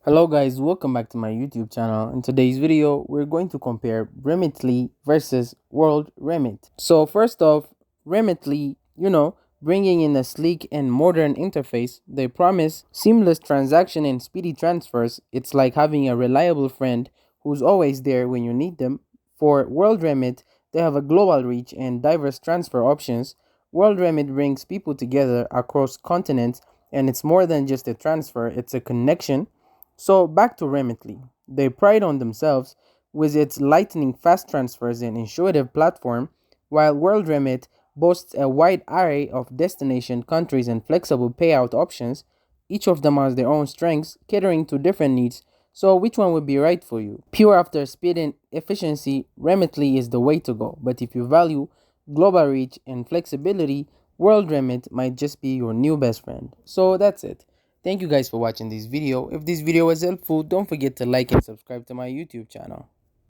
Hello guys, welcome back to my YouTube channel. In today's video, we're going to compare Remitly versus Worldremit. So first off, Remitly, bringing in a sleek and modern interface, they promise seamless transaction and speedy transfers. It's like having a reliable friend who's always there when you need them. For Worldremit, they have a global reach and diverse transfer options. Worldremit brings people together across continents, and it's more than just a transfer, it's a connection. So back to Remitly. They pride on themselves with its lightning fast transfers and intuitive platform, while WorldRemit boasts a wide array of destination countries and flexible payout options. Each of them has their own strengths, catering to different needs. So which one would be right for you? Pure after speed and efficiency, Remitly is the way to go. But if you value global reach and flexibility, WorldRemit might just be your new best friend. So that's it. Thank you guys for watching this video. If this video was helpful, don't forget to like and subscribe to my YouTube channel.